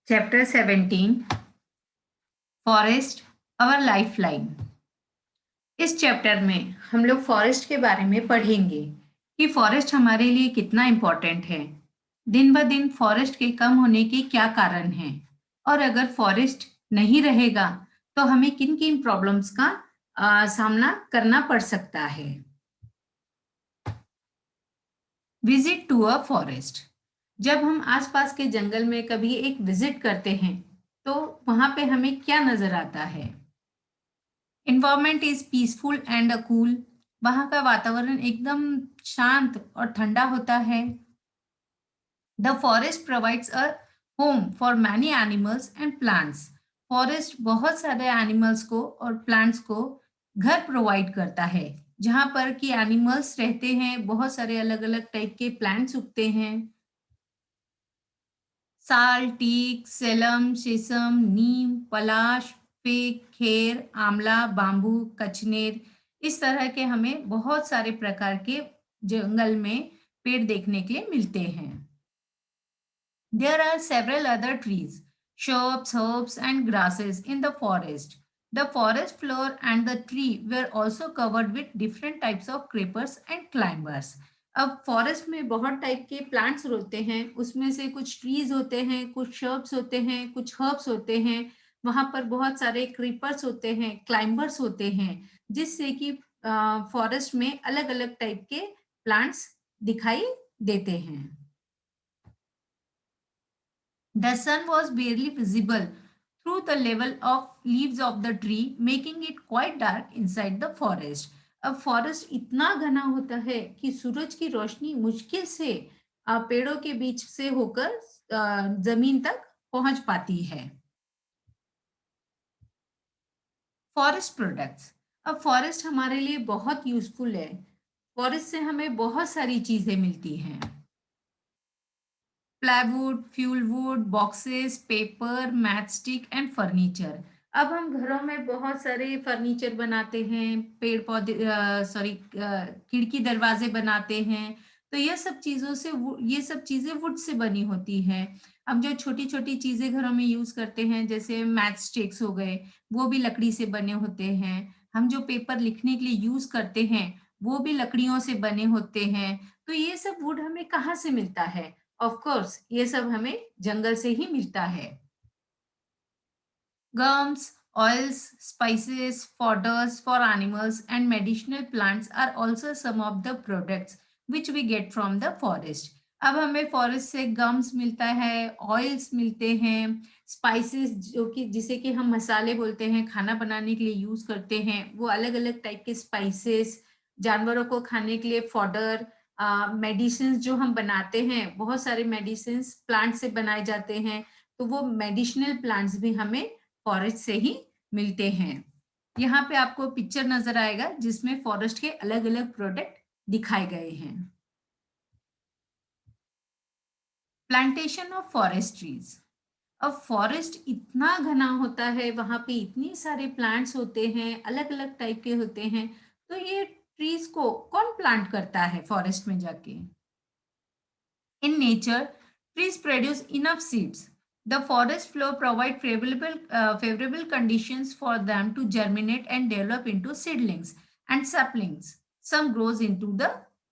Chapter 17 forest our life line. इस chapter में हम लोग फॉरेस्ट के बारे में पढ़ेंगे कि फॉरेस्ट हमारे लिए कितना इम्पोर्टेंट है, दिन ब दिन फॉरेस्ट के कम होने के क्या कारण हैं, और अगर फॉरेस्ट नहीं रहेगा तो हमें किन किन प्रॉब्लम्स का सामना करना पड़ सकता है। Visit to a forest. जब हम आसपास के जंगल में कभी एक विजिट करते हैं तो वहां पे हमें क्या नजर आता है? Environment is peaceful and cool. वहां का वातावरण एकदम शांत और ठंडा होता है। The forest provides a home for many animals and plants. Forest बहुत सारे एनिमल्स को और प्लांट्स को घर प्रोवाइड करता है, जहां पर कि एनिमल्स रहते हैं। बहुत सारे अलग अलग टाइप के प्लांट्स उगते हैं। साल, टीक, सेलम, शीशम, नीम, पलाश, फेक, खेर, आंवला, बाम्बू, कचनेर, इस तरह के हमें बहुत सारे प्रकार के जंगल में पेड़ देखने के लिए मिलते हैं। There are several other trees, shrubs, herbs, and grasses in the forest. The forest floor and the tree were also covered with different types of creepers and climbers. अब फॉरेस्ट में बहुत टाइप के प्लांट्स होते हैं, उसमें से कुछ trees होते हैं, कुछ शर्ब्स होते हैं, कुछ हर्ब्स होते हैं। वहां पर बहुत सारे क्रीपर्स होते हैं, क्लाइंबर्स होते हैं, जिससे कि फॉरेस्ट में अलग अलग टाइप के प्लांट्स दिखाई देते हैं। The sun was barely visible through the level of leaves of the tree, making it quite dark inside the forest. अब फॉरेस्ट इतना घना होता है कि सूरज की रोशनी मुश्किल से पेड़ों के बीच से होकर जमीन तक पहुंच पाती है। Forest products. अब फॉरेस्ट हमारे लिए बहुत यूजफुल है। फॉरेस्ट से हमें बहुत सारी चीजें मिलती हैं। Plywood, fuel wood, boxes, paper, matchstick and furniture. अब हम घरों में बहुत सारे फर्नीचर बनाते हैं, पेड़ पौधे खिड़की दरवाजे बनाते हैं। तो ये सब चीजों से ये सब चीजें वुड से बनी होती हैं। अब जो छोटी छोटी चीजें घरों में यूज करते हैं, जैसे मैच स्टिक्स हो गए, वो भी लकड़ी से बने होते हैं। हम जो पेपर लिखने के लिए यूज करते हैं, वो भी लकड़ियों से बने होते हैं। तो ये सब वुड हमें कहाँ से मिलता है? ऑफ कोर्स ये सब हमें जंगल से ही मिलता है। Gums, oils, spices, fodders for animals and medicinal plants are also some of the products which we get from the forest. अब हमें फॉरेस्ट से गम्स मिलता है, ऑयल्स मिलते हैं, स्पाइसेस जो कि जिसे कि हम मसाले बोलते हैं, खाना बनाने के लिए यूज करते हैं, वो अलग अलग टाइप के स्पाइसेस, जानवरों को खाने के लिए फॉडर, मेडिसिन जो हम बनाते हैं, बहुत सारे मेडिसिन प्लांट से बनाए जाते हैं। तो वो मेडिसिनल प्लांट्स भी हमें फॉरेस्ट से ही मिलते हैं। यहाँ पे आपको पिक्चर नजर आएगा जिसमें फॉरेस्ट के अलग अलग प्रोडक्ट दिखाए गए हैं। Plantation of forest trees. अब फॉरेस्ट इतना घना होता है, वहां पे इतनी सारे प्लांट्स होते हैं, अलग अलग टाइप के होते हैं। तो ये ट्रीज को कौन प्लांट करता है फॉरेस्ट में जाके? In nature, trees produce enough seeds. The forest floor provide favorable conditions for them to germinate and develop into seedlings and saplings. Some grows into the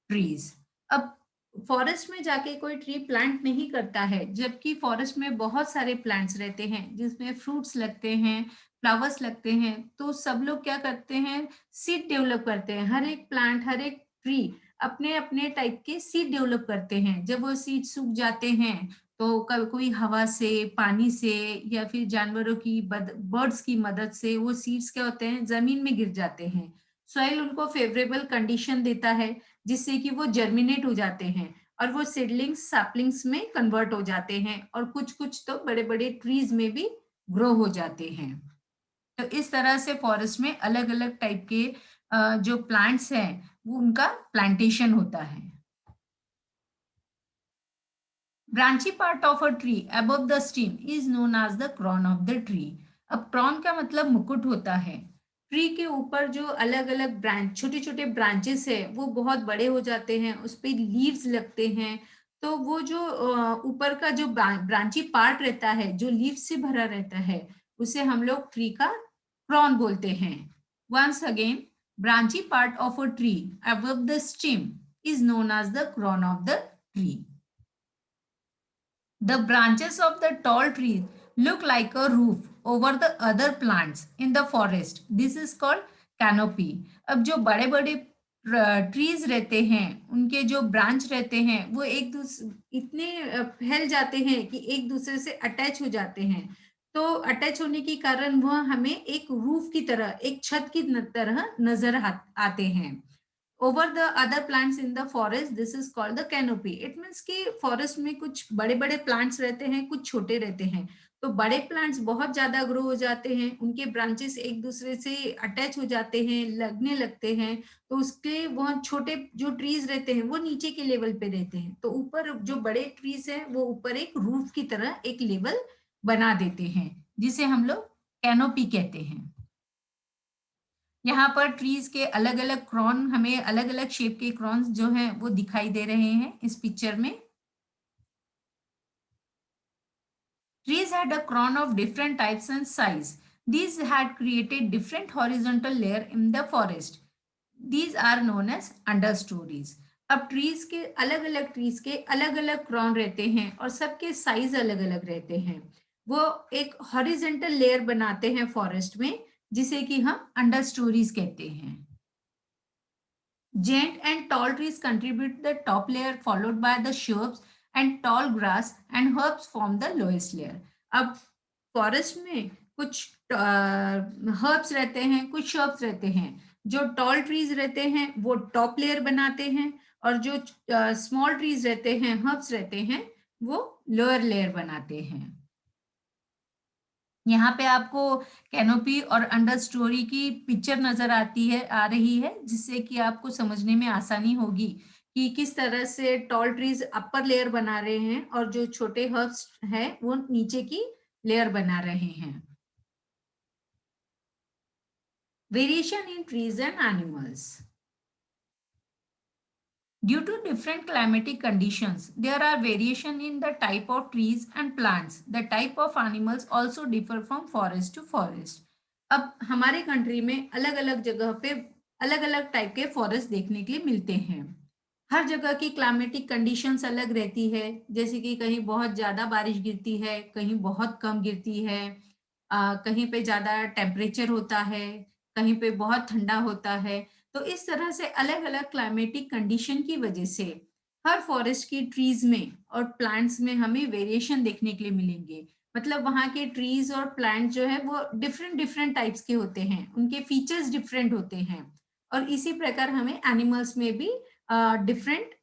trees. अब फॉरेस्ट में जाके कोई ट्री प्लांट नहीं करता है, जबकि फॉरेस्ट में बहुत सारे प्लांट्स रहते हैं जिसमें फ्रूट्स लगते हैं, फ्लावर्स लगते हैं। तो सब लोग क्या करते हैं? सीड डेवलप करते हैं। हर एक प्लांट, हर एक ट्री अपने अपने टाइप के सीड डेवलप करते हैं। जब वो सीड सूख जाते हैं तो कोई हवा से, पानी से, या फिर जानवरों की बर्ड्स की मदद से वो सीड्स क्या होते हैं? जमीन में गिर जाते हैं। सॉइल उनको फेवरेबल कंडीशन देता है, जिससे कि वो जर्मिनेट हो जाते हैं और वो सीडलिंग्स सैपलिंग्स में कन्वर्ट हो जाते हैं, और कुछ कुछ तो बड़े बड़े ट्रीज में भी ग्रो हो जाते हैं। तो इस तरह से फॉरेस्ट में अलग अलग टाइप के जो प्लांट्स हैं, वो उनका प्लांटेशन होता है। Branchy part of a tree above the stem is known as the crown of the tree. अब क्रॉन का मतलब मुकुट होता है। ट्री के ऊपर जो अलग अलग ब्रांच, छोटे छोटे ब्रांचेस है, वो बहुत बड़े हो जाते हैं, उस पे लीव्स लगते हैं। तो वो जो ऊपर का जो ब्रांची पार्ट रहता है, जो लीफ से भरा रहता है, उसे हम लोग ट्री का क्रॉन बोलते हैं। Once again, branchy part of a tree above the stem is known as the crown of the tree. The branches of the tall trees look like a roof over the other plants in the forest. This is called canopy. अब जो बड़े बड़े trees रहते हैं, उनके जो branch रहते हैं, वो एक दूसरे इतने फैल जाते हैं कि एक दूसरे से अटैच हो जाते हैं। तो अटैच होने के कारण वह हमें एक रूफ की तरह, एक छत की तरह नजर आते हैं। over the other plants in the forest, this is called the canopy. It means कि forest में कुछ बड़े बड़े plants रहते हैं, कुछ छोटे रहते हैं। तो बड़े प्लांट्स बहुत ज्यादा ग्रो हो जाते हैं, उनके ब्रांचेस एक दूसरे से अटैच हो जाते हैं, लगने लगते हैं। तो उसके वह छोटे जो ट्रीज रहते हैं वो नीचे के लेवल पे रहते हैं। तो ऊपर जो बड़े ट्रीज हैं वो ऊपर एक रूफ की तरह एक लेवल बना देते हैं, जिसे हम लोग कैनोपी कहते हैं। यहाँ पर ट्रीज के अलग अलग क्रॉन, हमें अलग अलग शेप के क्रॉन्स जो हैं वो दिखाई दे रहे हैं इस पिक्चर में। Trees had a crown of different types and size. These had created different horizontal layer in the forest. These are known as understories. अब ट्रीज के अलग अलग क्रॉन रहते हैं और सबके साइज अलग अलग रहते हैं। वो एक हॉरिजेंटल लेयर बनाते हैं फॉरेस्ट में, जिसे कि हम अंडर स्टोरीज कहते हैं। Giant and tall trees contribute the top layer, followed by the shrubs and tall grass and herbs form the lowest layer. अब फॉरेस्ट में कुछ हर्ब्स रहते हैं, कुछ shrubs रहते हैं। जो टॉल ट्रीज रहते हैं वो टॉप लेयर बनाते हैं, और जो स्मॉल ट्रीज रहते हैं, हर्ब्स रहते हैं, वो लोअर लेयर बनाते हैं। यहाँ पे आपको कैनोपी और अंडर स्टोरी की पिक्चर नजर आ रही है, जिससे कि आपको समझने में आसानी होगी कि किस तरह से टॉल ट्रीज अपर लेयर बना रहे हैं और जो छोटे हर्ब्स हैं वो नीचे की लेयर बना रहे हैं। Variation in trees and animals. Due to different climatic conditions, there are variation in the type of trees and plants. The type of animals also differ from forest to forest. अब हमारे country में अलग अलग जगह पे अलग अलग type के फॉरेस्ट देखने के लिए मिलते हैं। हर जगह की क्लाइमेटिक कंडीशंस अलग रहती है, जैसे कि कहीं बहुत ज़्यादा बारिश गिरती है, कहीं बहुत कम गिरती है, कहीं पे ज़्यादा टेम्परेचर होता है, कहीं पे बहुत ठंडा होता है। तो इस तरह से अलग-अलग क्लाइमेटिक कंडीशन की वजह से हर फॉरेस्ट की ट्रीज में और प्लांट्स में हमें वेरिएशन देखने के लिए मिलेंगे। मतलब वहाँ के ट्रीज और प्लांट जो है वो डिफरेंट डिफरेंट टाइप्स के होते हैं, उनके फीचर्स डिफरेंट होते हैं। और इसी प्रकार हमें एनिमल्स में भी डिफरेंट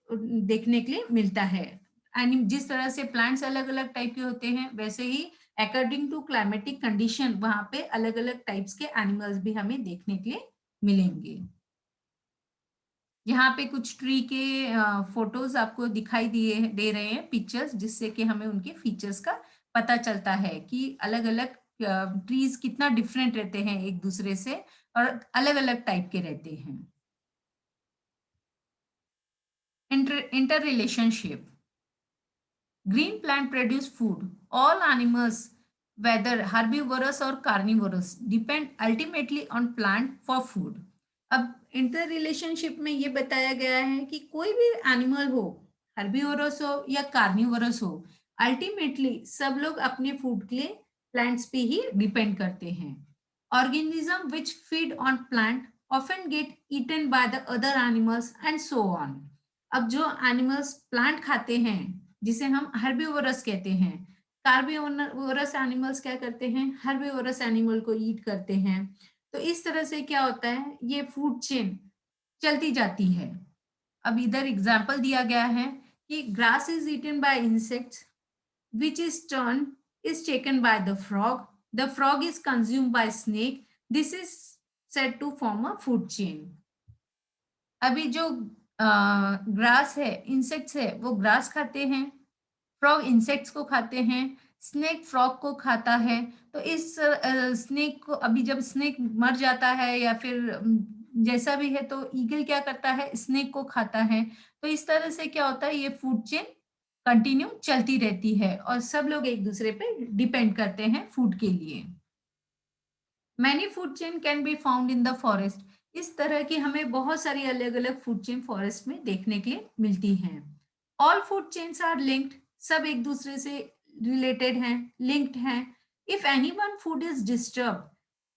देखने के लिए मिलता है। जिस तरह से प्लांट्स अलग अलग टाइप के होते हैं, वैसे ही अकॉर्डिंग टू क्लाइमेटिक कंडीशन वहाँ पे अलग अलग टाइप्स के एनिमल्स भी हमें देखने के लिए मिलेंगे। यहाँ पे कुछ ट्री के फोटोज आपको दिखाई दे रहे हैं पिक्चर्स, जिससे कि हमें उनके फीचर्स का पता चलता है कि अलग अलग ट्रीज कितना डिफरेंट रहते हैं एक दूसरे से, और अलग अलग टाइप के रहते हैं। Inter relationship. Green plant produce food. All animals, whether herbivorous or carnivorous, depend ultimately on plant for food. अब इंटर रिलेशनशिप में ये बताया गया है कि कोई भी एनिमल हो, हर्बीवोरस हो या कार्निवोरस हो, अल्टीमेटली सब लोग अपने फूड के लिए प्लांट्स पे ही डिपेंड करते हैं। Organism which feed on plant often get eaten by the other animals and so on. अब जो एनिमल्स प्लांट खाते हैं, जिसे हम हर्बीवोरस कहते हैं, कार्बीवोरस एनिमल्स क्या करते हैं, हर्बीवोरस एनिमल को ईट करते हैं। तो इस तरह से क्या होता है, ये फूड चेन चलती जाती है। अब इधर एग्जाम्पल दिया गया है कि grass is eaten by insects which is taken by the frog. The frog is consumed by snake. This is said to form a food chain. अभी जो ग्रास है, इंसेक्ट्स है, वो ग्रास खाते हैं, फ्रॉग इंसेक्ट्स को खाते हैं, स्नेक फ्रॉग को खाता है। तो इस स्नेक को, अभी जब स्नेक मर जाता है या फिर जैसा भी है, तो ईगल क्या करता है, स्नेक को खाता है। तो इस तरह से क्या होता है, ये फूड चेन कंटिन्यू चलती रहती है और सब लोग एक दूसरे पे डिपेंड करते हैं फूड के लिए। Many food chain can be found in the forest. इस तरह की हमें बहुत सारी अलग अलग फूड चेन फॉरेस्ट में देखने के लिए मिलती हैं। All food chains are linked, सब एक दूसरे से रिलेटेड हैं, लिंक्ड हैं। If any one food is disturb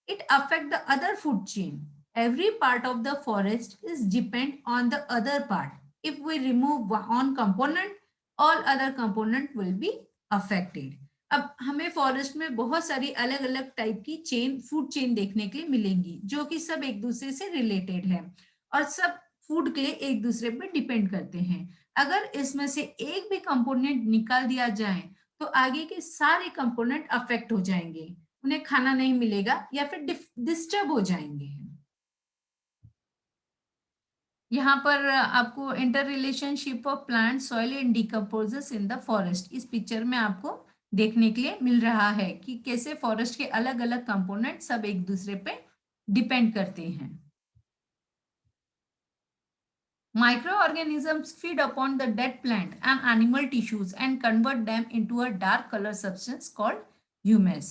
it affect the other food chain. Every part of the forest is depend on the other part. If we remove one component, all other component will be affected. अब हमें forest में बहुत सारी अलग अलग type की chain, food chain देखने के लिए मिलेंगी, जो कि सब एक दूसरे से रिलेटेड है और सब फूड के लिए एक दूसरे पर डिपेंड करते हैं। अगर इसमें से एक भी कंपोनेंट निकाल दिया जाए तो आगे के सारे कंपोनेंट अफेक्ट हो जाएंगे, उन्हें खाना नहीं मिलेगा या फिर डिस्टर्ब हो जाएंगे। यहाँ पर आपको inter relationship of plant soil and decomposers in the forest, इस पिक्चर में आपको देखने के लिए मिल रहा है कि कैसे फॉरेस्ट के अलग अलग कंपोनेंट सब एक दूसरे पे डिपेंड करते हैं। Microorganisms feed upon the dead plant and animal tissues and convert them into a dark color substance called humus.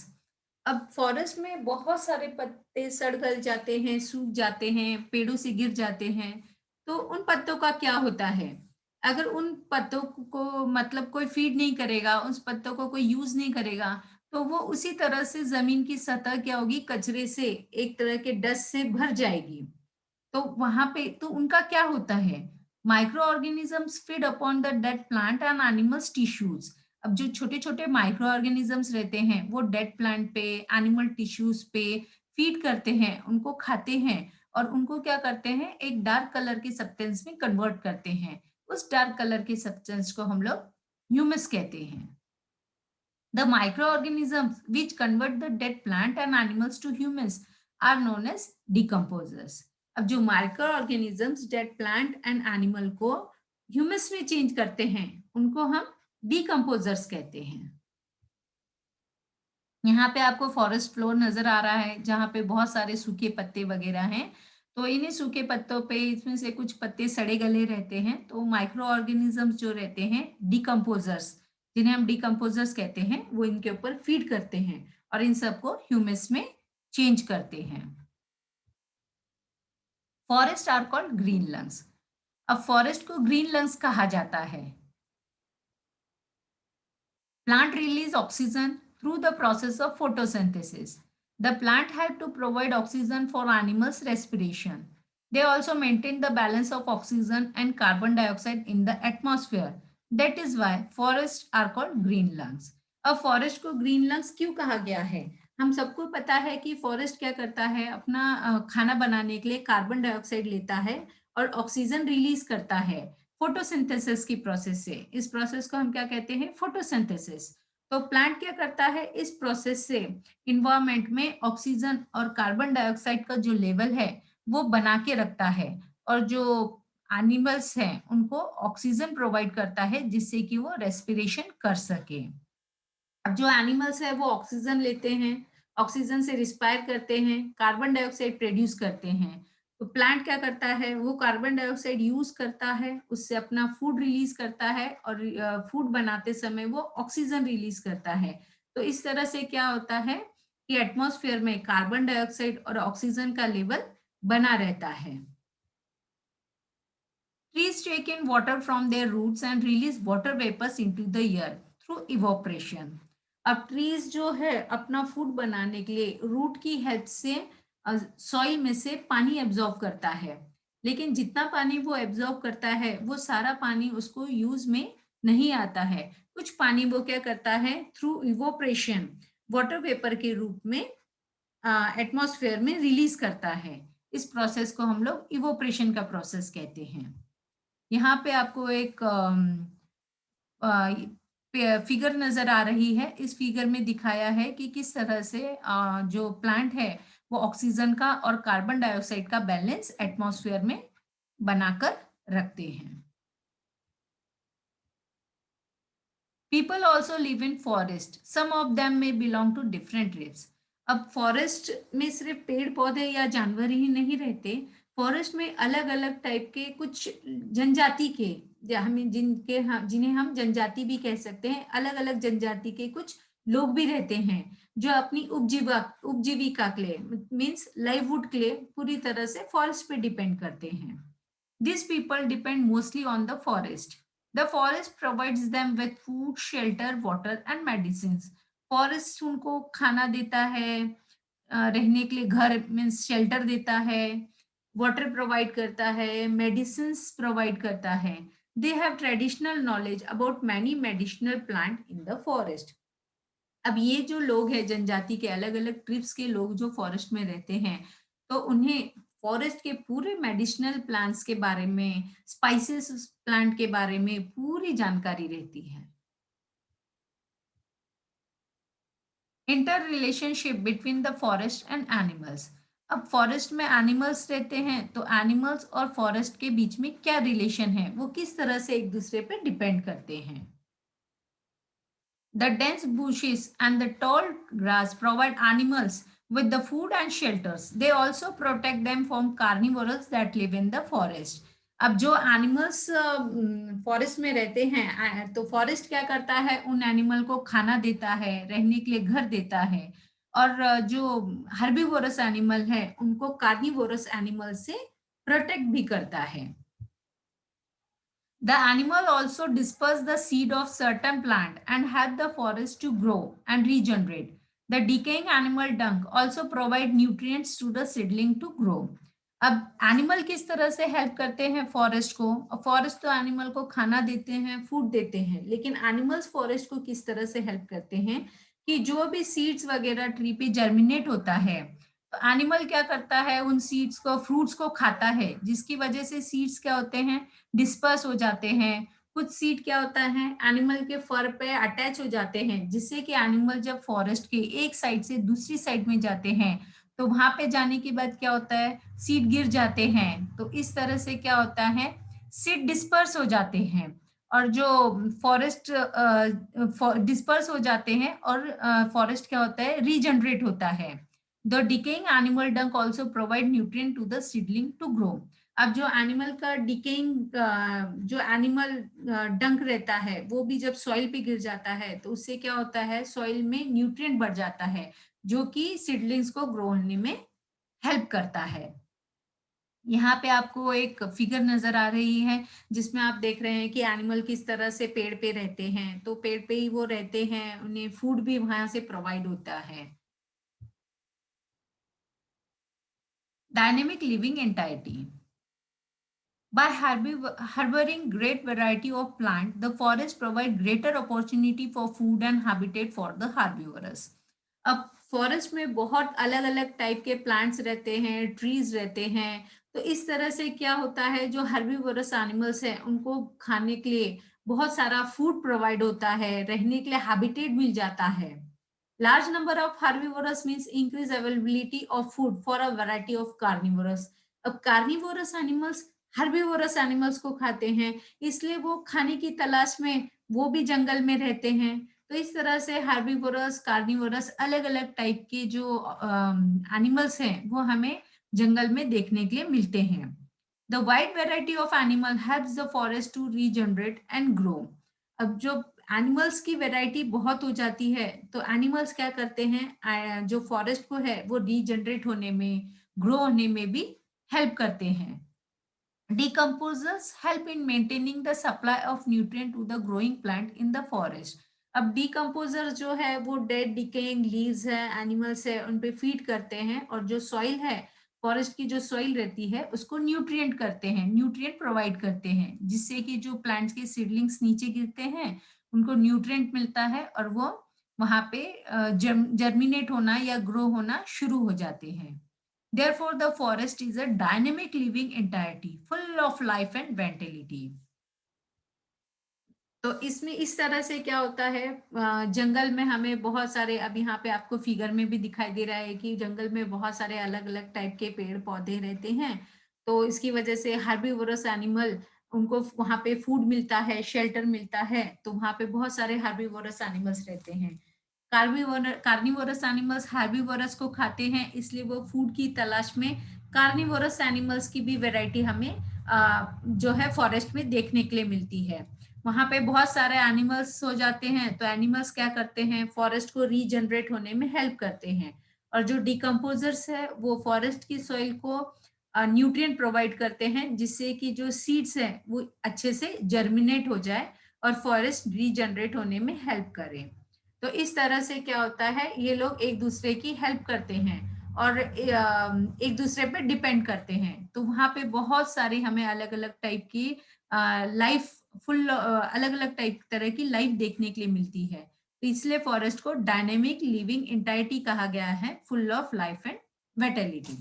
अब फॉरेस्ट में बहुत सारे पत्ते सड़ गल जाते हैं, सूख जाते हैं, पेड़ों से गिर जाते हैं। तो उन पत्तों का क्या होता है? अगर उन पत्तों को मतलब कोई फीड नहीं करेगा, उस पत्तों को कोई यूज नहीं करेगा, तो वो उसी तरह से जमीन की सतह क्या होगी, कचरे से, एक तरह के डस्ट से भर जाएगी। तो वहां पे तो उनका क्या होता है, micro organisms feed upon the dead plant and animals tissues. अब जो छोटे छोटे माइक्रो ऑर्गेनिजम्स रहते हैं वो डेड प्लांट पे, एनिमल टिश्यूज पे फीड करते हैं, उनको खाते हैं और उनको क्या करते हैं, एक डार्क कलर के सब्सटेंस में कन्वर्ट करते हैं। उस डार्क कलर के सब्सटेंस को हम लोग ह्यूमस कहते हैं। The microorganisms which convert the dead plant and animals to humus are known as decomposers. अब जो micro organisms dead plant and animal को ह्यूमस में चेंज करते हैं उनको हम डिकम्पोजर्स कहते हैं। यहाँ पे आपको फॉरेस्ट फ्लोर नजर आ रहा है जहाँ पे बहुत सारे सूखे पत्ते वगैरह हैं। तो इन्हीं सूखे पत्तों पे इसमें से कुछ पत्ते सड़े गले रहते हैं, तो माइक्रो ऑर्गेनिजम्स जो रहते हैं डिकम्पोजर्स, जिन्हें हम डिकम्पोजर्स कहते हैं, वो इनके ऊपर फीड करते हैं और इन सबको ह्यूमस में चेंज करते हैं। Forest are called green lungs. अब फॉरेस्ट को ग्रीन लंग्स कहा जाता है। Plant release oxygen through the process of photosynthesis. The plant have to provide oxygen for animals' respiration. They also maintain the balance of oxygen and carbon dioxide in the atmosphere. That is why forests are called green lungs. अब forest को green lungs क्यों कहा गया है? हम सबको पता है कि फॉरेस्ट क्या करता है, अपना खाना बनाने के लिए कार्बन डाइऑक्साइड लेता है और ऑक्सीजन रिलीज करता है फोटोसिंथेसिस की प्रोसेस से। इस प्रोसेस को हम क्या कहते हैं, फोटोसिंथेसिस। तो प्लांट क्या करता है, इस प्रोसेस से इन्वायरमेंट में ऑक्सीजन और कार्बन डाइऑक्साइड का जो लेवल है वो बना के रखता है और जो एनिमल्स हैं उनको ऑक्सीजन प्रोवाइड करता है जिससे कि वो रेस्पिरेशन कर सके। अब जो एनिमल्स है वो ऑक्सीजन लेते हैं, ऑक्सीजन से रिस्पायर करते हैं, कार्बन डाइऑक्साइड प्रोड्यूस करते हैं। तो प्लांट क्या करता है, वो कार्बन डाइऑक्साइड यूज करता है, उससे अपना फूड रिलीज करता है और फूड बनाते समय वो ऑक्सीजन रिलीज करता है। तो इस तरह से क्या होता है कि एटमॉस्फेयर में कार्बन डाइऑक्साइड और ऑक्सीजन का लेवल बना रहता है। Trees take in water from their roots and release water vapors into the air through evaporation. अब ट्रीज जो है अपना फूड बनाने के लिए रूट की हेल्प से सॉइल में से पानी एब्जॉर्ब करता है, लेकिन जितना पानी वो एब्जॉर्ब करता है वो सारा पानी उसको यूज में नहीं आता है। कुछ पानी वो क्या करता है, थ्रू इवोपरेशन वाटर वेपर के रूप में एटमॉस्फेयर में रिलीज करता है। इस प्रोसेस को हम लोग इवोपरेशन का प्रोसेस कहते हैं। यहाँ पे आपको एक फिगर नजर आ रही है। इस फिगर में दिखाया है कि किस तरह से जो प्लांट है वो ऑक्सीजन का और कार्बन डाइऑक्साइड का बैलेंस एटमॉस्फेयर में बनाकर रखते हैं। People also live in forest. Some of them may belong to different tribes. अब फॉरेस्ट में सिर्फ पेड़ पौधे या जानवर ही नहीं रहते, फॉरेस्ट में अलग अलग टाइप के कुछ जनजाति के, हमें जिन्हें हम जनजाति भी कह सकते हैं, अलग अलग जनजाति के कुछ लोग भी रहते हैं जो अपनी उपजीविका के लिए, मीन्स लाइववुड के लिए पूरी तरह से फॉरेस्ट पे डिपेंड करते हैं. These people depend mostly on the forest. The forest provides them with food, shelter, water and medicines. Forest उनको खाना देता है, रहने के लिए घर मीन्स शेल्टर देता है, वाटर प्रोवाइड करता है, मेडिसिन्स प्रोवाइड करता है. They have traditional knowledge about many medicinal plant in the forest. अब ये जो लोग हैं जनजाति के, अलग अलग ट्रिब्स के लोग जो फॉरेस्ट में रहते हैं, तो उन्हें फॉरेस्ट के पूरे मेडिसिनल प्लांट्स के बारे में, स्पाइसेस प्लांट के बारे में पूरी जानकारी रहती है. Inter relationship between the forest and animals. अब फॉरेस्ट में एनिमल्स रहते हैं, तो एनिमल्स और फॉरेस्ट के बीच में क्या रिलेशन है, वो किस तरह से एक दूसरे पे डिपेंड करते हैं. The dense bushes and the tall grass provide animals with the food and shelters. They also protect them from carnivores that live in the forest. अब जो एनिमल्स फॉरेस्ट में रहते हैं, तो फॉरेस्ट क्या करता है, उन एनिमल को खाना देता है, रहने के लिए घर देता है, और जो हर्बीवोरस एनिमल है उनको कार्निवोरस एनिमल से प्रोटेक्ट भी करता है. The animal also disperse the seed of certain plant and help the forest to grow and regenerate. The decaying animal dung also provide nutrients to the seedling to grow. अब animal किस तरह से help करते हैं forest को. Forest तो animal को खाना देते हैं, फूड देते हैं, लेकिन एनिमल्स फॉरेस्ट को किस तरह से हेल्प करते हैं कि जो भी सीड्स वगैरह ट्री पे जर्मिनेट होता है, तो एनिमल क्या करता है, उन सीड्स को, फ्रूट्स को खाता है, जिसकी वजह से सीड्स क्या होते हैं, डिस्पर्स हो जाते हैं. कुछ सीड क्या होता है, एनिमल के फर पे अटैच हो जाते हैं, जिससे कि एनिमल जब फॉरेस्ट के एक साइड से दूसरी साइड में जाते हैं, तो वहां पे जाने के बाद क्या होता है, सीड गिर जाते हैं. तो इस तरह से क्या होता है, सीड डिस्पर्स हो जाते हैं, और जो फॉरेस्ट डिस्पर्स हो जाते हैं, और फॉरेस्ट क्या होता है, रीजनरेट होता है. The decaying animal dung also provide nutrient to the seedling to grow. अब जो एनिमल का डिकेइंग, जो एनिमल डंक रहता है, वो भी जब सॉइल पे गिर जाता है, तो उससे क्या होता है, सॉइल में न्यूट्रिएंट बढ़ जाता है, जो कि सीडलिंग्स को ग्रो होने में हेल्प करता है. यहाँ पे आपको एक फिगर नजर आ रही है, जिसमें आप देख रहे हैं कि एनिमल किस तरह से पेड़ पे रहते हैं. तो पेड़ पे ही वो रहते हैं, उन्हें फूड भी वहां से प्रोवाइड होता है. Dynamic living entity. By harboring great variety of plant, the forest provide greater opportunity for food and habitat for the herbivores. अब फॉरेस्ट में बहुत अलग अलग टाइप के प्लांट्स रहते हैं, ट्रीज रहते हैं, तो इस तरह से क्या होता है, जो हर्बीवोरस एनिमल्स हैं उनको खाने के लिए बहुत सारा फूड प्रोवाइड होता है, रहने के लिए हैबिटेट मिल जाता है. Large number of herbivorous means increase availability of food for a variety of carnivorous. अब कार्निवोरस एनिमल्स हर्बीवोरस एनिमल्स को खाते हैं, इसलिए वो खाने की तलाश में वो भी जंगल में रहते हैं. तो इस तरह से हर्बीवोरस, कार्निवोरस, अलग अलग टाइप के जो एनिमल्स हैं वो हमें जंगल में देखने के लिए मिलते हैं. The wide variety of animal helps the forest to regenerate and grow. अब जो एनिमल्स की वैरायटी बहुत हो जाती है, तो एनिमल्स क्या करते हैं, जो फॉरेस्ट को है वो रीजनरेट होने में, ग्रो होने में भी हेल्प करते हैं. Decomposers help in maintaining the supply of nutrient to the growing plant in the forest. अब डिकम्पोजर जो है वो डेड डिकेइंग लीव्स है, एनिमल्स है, उन पे फीड करते हैं, और जो सॉइल है, फॉरेस्ट की जो सॉइल रहती है, उसको न्यूट्रिएंट करते हैं, न्यूट्रिएंट प्रोवाइड करते हैं, जिससे कि जो प्लांट्स के सीडलिंग्स नीचे गिरते हैं उनको न्यूट्रिएंट मिलता है, और वो वहां पे जर्मिनेट होना या ग्रो होना शुरू हो जाते हैं. Therefore, the forest is a dynamic living entity full of life and vitality. तो इसमें इस तरह से क्या होता है, जंगल में हमें बहुत सारे, अब यहाँ पे आपको फिगर में भी दिखाई दे रहा है कि जंगल में बहुत सारे अलग अलग टाइप के पेड़ पौधे रहते हैं. तो इसकी वजह से हर्बीवोरस एनिमल, उनको वहां पे फूड मिलता है, शेल्टर मिलता है, तो वहां पे बहुत सारे हर्बीवोरस एनिमल्स रहते हैं. कार्निवोरस एनिमल्स हर्बीवोरस को खाते हैं, इसलिए वो फूड की तलाश में कार्निवोरस एनिमल्स की भी वैरायटी हमें जो है फॉरेस्ट में देखने के लिए मिलती है। वहां पे बहुत सारे एनिमल्स हो जाते हैं, तो एनिमल्स क्या करते हैं, फॉरेस्ट को रीजनरेट होने में हेल्प करते हैं। और जो डिकम्पोजर्स है वो फॉरेस्ट की सॉइल को न्यूट्रिएंट प्रोवाइड करते हैं, जिससे कि जो सीड्स हैं वो अच्छे से जर्मिनेट हो जाए और फॉरेस्ट रीजनरेट होने में हेल्प करें। तो इस तरह से क्या होता है, ये लोग एक दूसरे की हेल्प करते हैं और एक दूसरे पे डिपेंड करते हैं। तो वहाँ पे बहुत सारी हमें अलग अलग टाइप की लाइफ, फुल अलग अलग टाइप तरह की लाइफ देखने के लिए मिलती है। तो इसलिए फॉरेस्ट को डायनेमिक लिविंग इंटाइटी कहा गया है, full of life and vitality.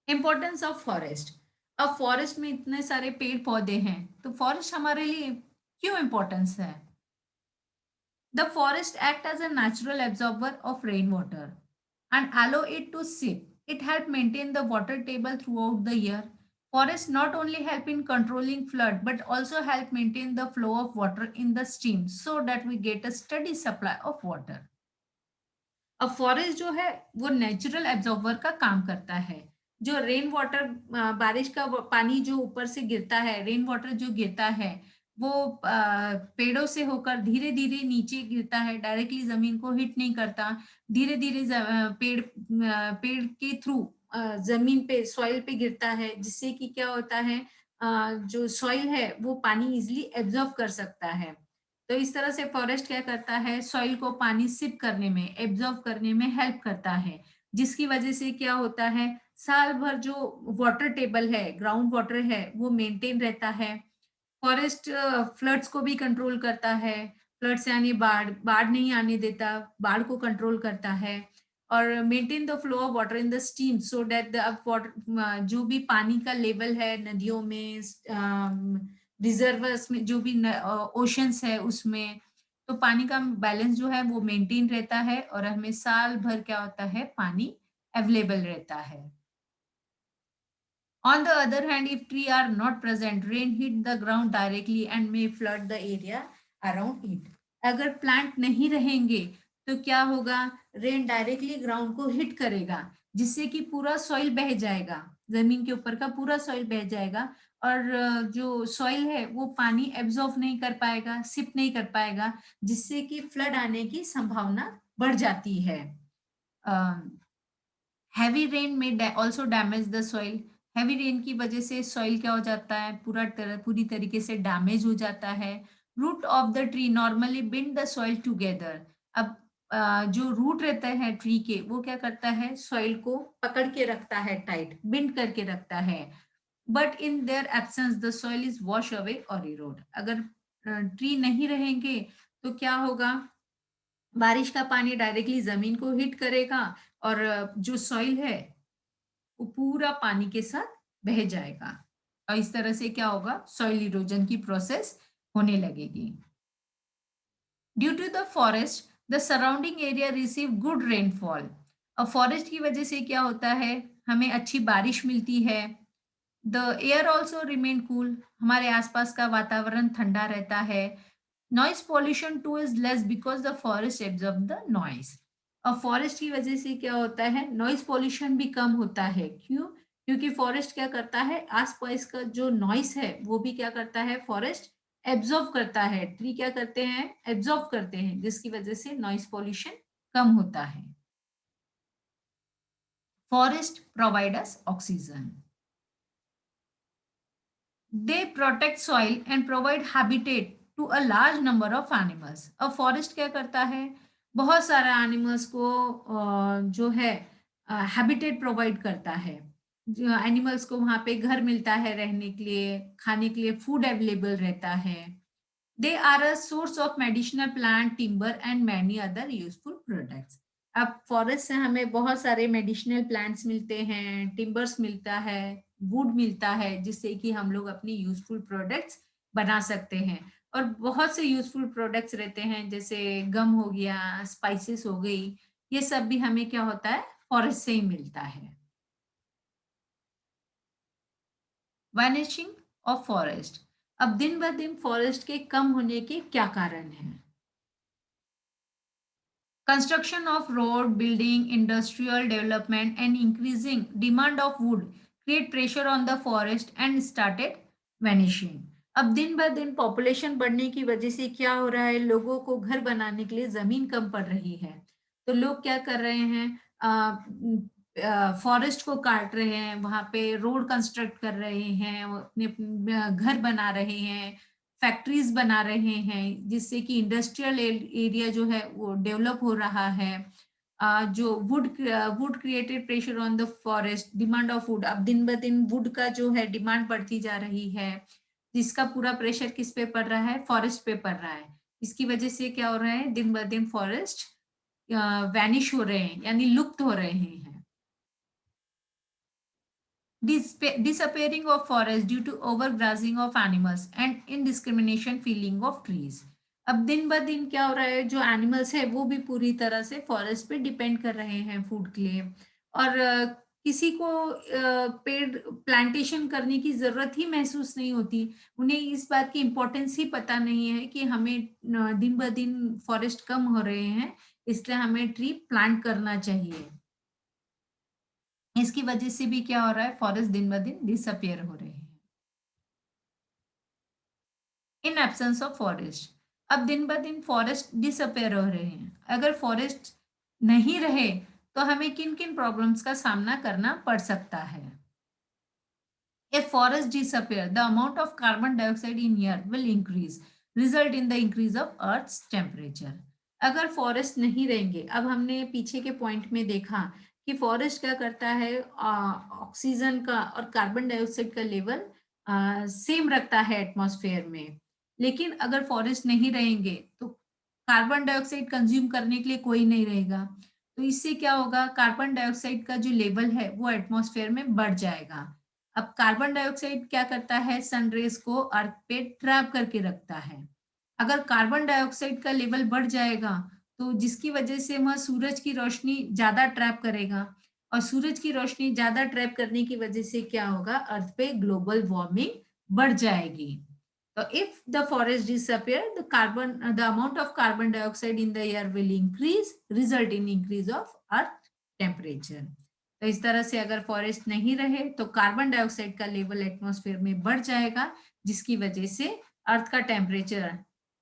Importance of forest. अब फॉरेस्ट में इतने सारे पेड़ पौधे हैं, तो फॉरेस्ट हमारे लिए क्यों इम्पोर्टेंस है? The forest act as a natural absorber of rainwater and allow it to sip. It help maintain the water table throughout the year. Forests not only help in controlling flood but also help maintain the flow of water in the stream so that we get a steady supply of water. अब forest जो है वो natural absorber का काम करता है। जो rain water, बारिश का पानी जो ऊपर से गिरता है, रेन वाटर जो गिरता है वो पेड़ों से होकर धीरे धीरे नीचे गिरता है, डायरेक्टली जमीन को हिट नहीं करता। धीरे धीरे पेड़ के थ्रू जमीन पे, सॉइल पे गिरता है, जिससे कि क्या होता है, जो सॉइल है वो पानी इजिली एब्जॉर्ब कर सकता है। तो इस तरह से फॉरेस्ट क्या करता है, सॉइल को पानी सिप करने में, एब्जॉर्ब करने में हेल्प करता है, जिसकी वजह से क्या होता है, साल भर जो वाटर टेबल है, ग्राउंड वाटर है, वो मेंटेन रहता है। फॉरेस्ट फ्लड्स को भी कंट्रोल करता है। फ्लड्स यानी बाढ़, बाढ़ नहीं आने देता, बाढ़ को कंट्रोल करता है। और maintain the flow of water in the stream so that the water, जो भी पानी का लेवल है नदियों में, रिजर्वर्स में, जो भी ओशंस है उसमें, तो पानी का बैलेंस जो है वो मेंटेन रहता है और हमें साल भर क्या होता है, पानी अवेलेबल रहता है। On the other hand, if trees are not present, rain hit the ground directly and may flood the area around it. अगर प्लांट नहीं रहेंगे तो क्या होगा, रेन डायरेक्टली ग्राउंड को हिट करेगा, जिससे कि पूरा सॉइल बह जाएगा, जमीन के ऊपर का पूरा सॉइल बह जाएगा। और जो सॉइल है वो पानी एब्जॉर्ब नहीं कर पाएगा, सिप नहीं कर पाएगा, जिससे कि फ्लड आने की संभावना बढ़ जाती है। हैवी रेन में also damage the soil. Heavy rain की वजह से सॉइल क्या हो जाता है, पूरी तरीके से डैमेज हो जाता है। Root of the tree normally bind the soil together. अब जो रूट रहता है ट्री के, वो क्या करता है, सॉइल को पकड़ के रखता है, टाइट बिंड करके रखता है। But in their absence the soil is wash away और इरोड। अगर ट्री नहीं रहेंगे तो क्या होगा, बारिश का पानी डायरेक्टली जमीन को हिट करेगा और जो सॉइल है वो पूरा पानी के साथ बह जाएगा और इस तरह से क्या होगा, सॉइल इरोजन की प्रोसेस होने लगेगी। Due to the forest the surrounding area receive good rainfall. और फॉरेस्ट की वजह से क्या होता है, हमें अच्छी बारिश मिलती है। The air also remain cool, हमारे आसपास का वातावरण ठंडा रहता है। Noise pollution two is less because the forest absorb the noise. और फॉरेस्ट की वजह से क्या होता है, नॉइज पॉल्यूशन भी कम होता है। क्यों? क्योंकि फॉरेस्ट क्या करता है, आसपास का जो नॉइस है वो भी क्या करता है, फॉरेस्ट एब्जॉर्ब करता है। ट्री क्या करते हैं, एब्जॉर्ब करते हैं, जिसकी वजह से नॉइज पॉल्यूशन कम होता है। Forest provide us oxygen. They protect soil and provide habitat to a large number of animals. अब फॉरेस्ट क्या करता है, बहुत सारे एनिमल्स को जो है हैबिटेट प्रोवाइड करता है। जो एनिमल्स को वहाँ पे घर मिलता है रहने के लिए, खाने के लिए फूड अवेलेबल रहता है। They are a source of medicinal plant, timber and many other useful products. अब फॉरेस्ट से हमें बहुत सारे मेडिसिनल प्लांट्स मिलते हैं, टिम्बर्स मिलता है, वुड मिलता है, जिससे कि हम लोग अपनी यूजफुल प्रोडक्ट्स बना सकते हैं। और बहुत से यूजफुल प्रोडक्ट्स रहते हैं, जैसे गम हो गया, स्पाइसेस हो गई, ये सब भी हमें क्या होता है, फॉरेस्ट से ही मिलता है। Vanishing of forest. अब दिन ब दिन फॉरेस्ट के कम होने के क्या कारण हैं? Construction of road, building, industrial development and increasing demand of wood create pressure on the forest and started vanishing. अब दिन ब दिन पॉपुलेशन बढ़ने की वजह से क्या हो रहा है, लोगों को घर बनाने के लिए जमीन कम पड़ रही है, तो लोग क्या कर रहे हैं, फॉरेस्ट को काट रहे हैं, वहां पे रोड कंस्ट्रक्ट कर रहे हैं, अपने अपने घर बना रहे हैं, फैक्ट्रीज बना रहे हैं, जिससे कि इंडस्ट्रियल एरिया जो है वो डेवलप हो रहा है। जो would created pressure on the forest, demand of would, अब दिन ब दिन वुड का जो है डिमांड बढ़ती जा रही है, जिसका पूरा प्रेशर किस पे पड़ रहा है, फॉरेस्ट पे पड़ रहा है। इसकी वजह से क्या हो रहा है, दिन ब दिन फॉरेस्ट वैनिश हो रहे हैं, यानी लुप्त हो रहे हैं। Disappearing of forest due to overgrazing of animals and indiscrimination feeling of trees. अब दिन ब दिन क्या हो रहा है, जो एनिमल्स है वो भी पूरी तरह से फॉरेस्ट पे डिपेंड कर रहे हैं फूड के लिए, और किसी को पेड़ प्लांटेशन करने की जरूरत ही महसूस नहीं होती। उन्हें इस बात की इम्पोर्टेंस ही पता नहीं है कि हमें दिन ब दिन फॉरेस्ट कम हो रहे हैं, इसलिए हमें ट्री प्लांट करना चाहिए। इसकी वजह से भी क्या हो रहा है, फॉरेस्ट दिन ब दिन डिसअपियर हो रहे हैं। इन एब्सेंस ऑफ फॉरेस्ट, अब दिन ब दिन फॉरेस्ट डिसअपियर हो रहे हैं। अगर फॉरेस्ट नहीं रहे तो हमें किन किन प्रॉब्लम्स का सामना करना पड़ सकता है। If forest disappear, the amount of carbon dioxide in air will increase, result in the increase of Earth's temperature. अगर फॉरेस्ट नहीं रहेंगे, अब हमने पीछे के पॉइंट में देखा कि फॉरेस्ट क्या करता है, ऑक्सीजन का और कार्बन डाइऑक्साइड का लेवल सेम रखता है एटमॉस्फेयर में। लेकिन अगर फॉरेस्ट नहीं रहेंगे तो कार्बन डाइऑक्साइड कंज्यूम करने के लिए कोई नहीं रहेगा, तो इससे क्या होगा, कार्बन डाइऑक्साइड का जो लेवल है वो एटमॉस्फेयर में बढ़ जाएगा। अब कार्बन डाइऑक्साइड क्या करता है, सनरेज को अर्थ पे ट्रैप करके रखता है। अगर कार्बन डाइऑक्साइड का लेवल बढ़ जाएगा तो जिसकी वजह से वह सूरज की रोशनी ज्यादा ट्रैप करेगा, और सूरज की रोशनी ज्यादा ट्रैप करने की वजह से क्या होगा, अर्थ पे ग्लोबल वार्मिंग बढ़ जाएगी। तो if the forest disappear, the amount of carbon dioxide in the air will increase, result in increase of earth temperature. तो इस तरह से अगर फॉरेस्ट नहीं रहे तो कार्बन डाइऑक्साइड का लेवल एटमॉस्फेयर में बढ़ जाएगा, जिसकी वजह से अर्थ का टेम्परेचर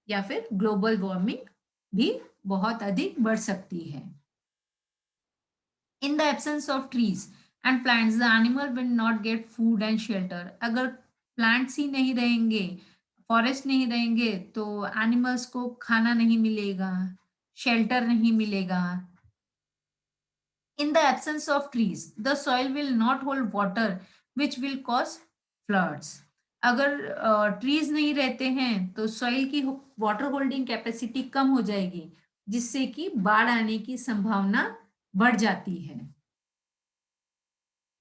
या फिर ग्लोबल वार्मिंग भी बहुत अधिक बढ़ सकती है। In the absence of trees and plants, the animal will not get food and shelter. अगर प्लांट्स ही नहीं रहेंगे, फॉरेस्ट नहीं रहेंगे, तो एनिमल्स को खाना नहीं मिलेगा, शेल्टर नहीं मिलेगा। In the absence of trees, the soil will not hold water, which will cause floods. अगर ट्रीज नहीं रहते हैं तो सॉइल की वाटर होल्डिंग कैपेसिटी कम हो जाएगी, जिससे कि बाढ़ आने की संभावना बढ़ जाती है।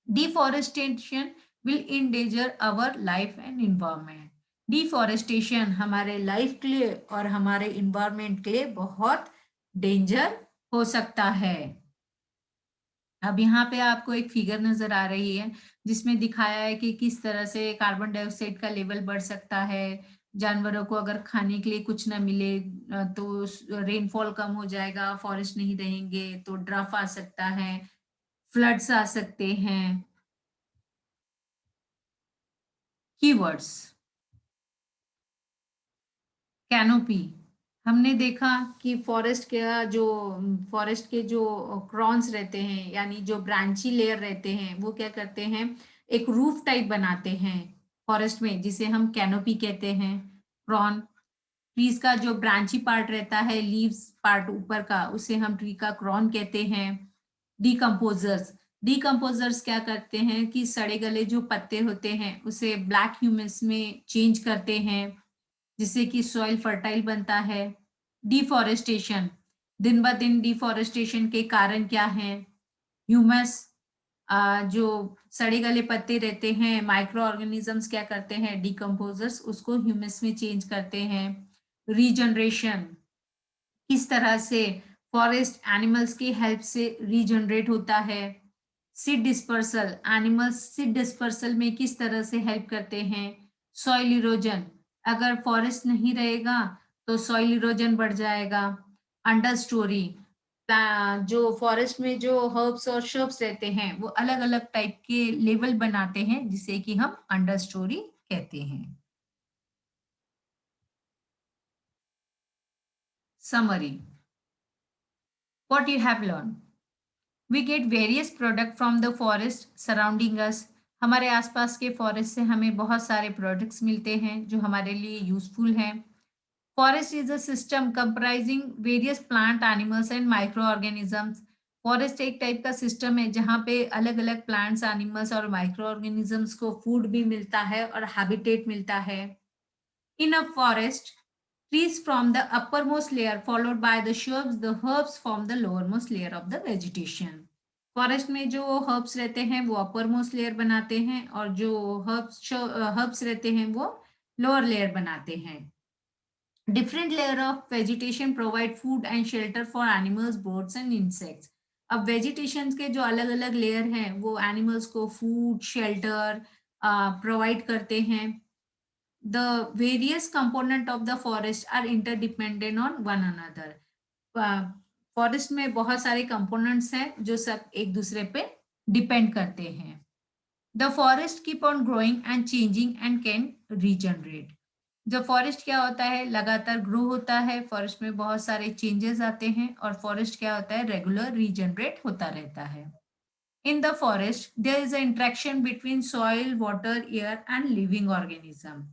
Deforestation will endanger our life and environment. Deforestation हमारे लाइफ के लिए और हमारे इन्वायरमेंट के लिए बहुत डेंजर हो सकता है। अब यहाँ पे आपको एक फिगर नजर आ रही है जिसमें दिखाया है कि किस तरह से कार्बन डाइऑक्साइड का लेवल बढ़ सकता है। जानवरों को अगर खाने के लिए कुछ ना मिले तो रेनफॉल कम हो जाएगा, फॉरेस्ट नहीं रहेंगे तो ड्राफ आ सकता है, फ्लड्स आ सकते हैं। कीवर्ड्स, कैनोपी, हमने देखा कि फॉरेस्ट के जो क्रॉन्स रहते हैं, यानी जो ब्रांची लेयर रहते हैं, वो क्या करते हैं, एक रूफ टाइप बनाते हैं फॉरेस्ट में, जिसे हम कैनोपी कहते हैं। क्रॉन, ट्रीज का जो ब्रांची पार्ट रहता है, लीव्स पार्ट ऊपर का, उसे हम ट्री का क्रॉन कहते हैं। डिकम्पोजर्स, डिकम्पोजर्स क्या करते हैं कि सड़े गले जो पत्ते होते हैं उसे ब्लैक ह्यूमस में चेंज करते हैं, जिससे कि सॉइल फर्टाइल बनता है। डिफॉरेस्टेशन, दिन ब दिन डिफॉरेस्टेशन के कारण क्या है, ह्यूमस, जो सड़े गले पत्ते रहते हैं, माइक्रो ऑर्गेनिजम्स क्या करते हैं, डिकम्पोजर्स, उसको ह्यूमस में चेंज करते हैं। रीजनरेशन, किस तरह से फॉरेस्ट एनिमल्स की हेल्प से रीजनरेट होता है। Seed dispersal, animals seed dispersal में किस तरह से हेल्प करते हैं। सॉइल इरोजन, अगर फॉरेस्ट नहीं रहेगा तो सॉइल इरोजन बढ़ जाएगा। अंडर स्टोरी, जो फॉरेस्ट में जो हर्ब्स और श्रब्स रहते हैं वो अलग अलग टाइप के लेवल बनाते हैं जिसे कि हम अंडर स्टोरी कहते हैं। Summary, what you have learn, we get various product from the forest surrounding us. हमारे आसपास के फॉरेस्ट से हमें बहुत सारे प्रोडक्ट्स मिलते हैं जो हमारे लिए यूजफुल हैं। Forest is a system comprising various plant animals and micro organisms. Forest एक टाइप का सिस्टम है जहाँ पे अलग अलग प्लांट्स एनिमल्स और माइक्रो ऑर्गेनिजम्स को फूड भी मिलता है और हैबिटेट मिलता है। In a forest, trees form the uppermost layer, followed by the shrubs. The herbs form the lowermost layer of the vegetation. Forest में जो हर्ब्स रहते हैं वो अपर मोस्ट लेयर बनाते हैं और जो हर्ब्स रहते हैं वो लोअर लेयर बनाते हैं। Different layer of vegetation provide food and shelter for animals, birds and insects. अब वेजिटेशन के जो अलग अलग लेयर हैं वो एनिमल्स को फूड शेल्टर प्रोवाइड करते हैं। The various component of the forest are interdependent on one another. Forest में बहुत सारे कंपोनेंट्स हैं जो सब एक दूसरे पे डिपेंड करते हैं। The forest keep on growing and changing and can regenerate. जब फॉरेस्ट क्या होता है लगातार ग्रो होता है, फॉरेस्ट में बहुत सारे चेंजेस आते हैं और फॉरेस्ट क्या होता है रेगुलर रीजनरेट होता रहता है। In the forest, there is an interaction between soil, water, air and living organism.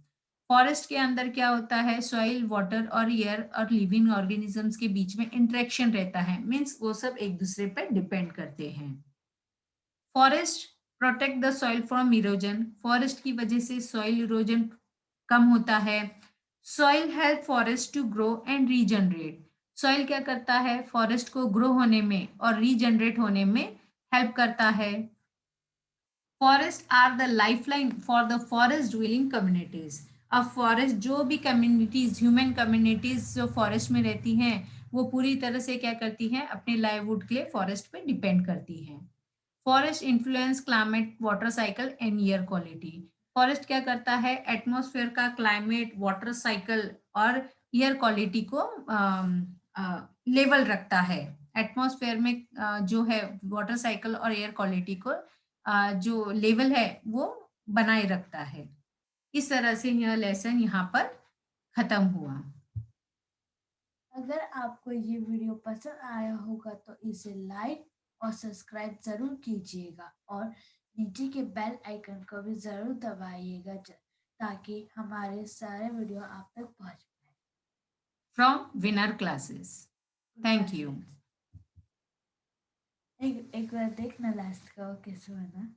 Forest के अंदर क्या होता है सॉइल, वाटर और एयर और लिविंग ऑर्गेनिजम्स के बीच में इंटरेक्शन रहता है, मीन्स वो सब एक दूसरे पर डिपेंड करते हैं। Forest protect the soil from erosion. Forest की वजह से सॉइल इरोजन कम होता है। Soil help forest to grow and regenerate. Soil क्या करता है फॉरेस्ट को ग्रो होने में और रीजनरेट होने में हेल्प करता है। Forest are the lifeline for the forest dwelling communities. अब फॉरेस्ट जो भी कम्युनिटीज ह्यूमन कम्युनिटीज जो फॉरेस्ट में रहती हैं वो पूरी तरह से क्या करती हैं अपने लाइववुड के लिए फॉरेस्ट पे डिपेंड करती हैं। Forest influence climate, water cycle and air quality. Forest क्या करता है एटमॉस्फेयर का क्लाइमेट, वाटर साइकिल और एयर क्वालिटी को लेवल रखता है। एटमॉस्फेयर में जो है वाटर साइकिल और एयर क्वालिटी को जो लेवल है वो बनाए रखता है। इस तरह से यह लेसन यहाँ पर खत्म हुआ। अगर आपको ये वीडियो पसंद आया होगा तो इसे लाइक और सब्सक्राइब जरूर कीजिएगा और नीचे के बेल आइकन को भी जरूर दबाइएगा ताकि हमारे सारे वीडियो आप तक पहुंच पाए। From winner classes. Thank you. एक बार देखना लास्ट का कैसे बना।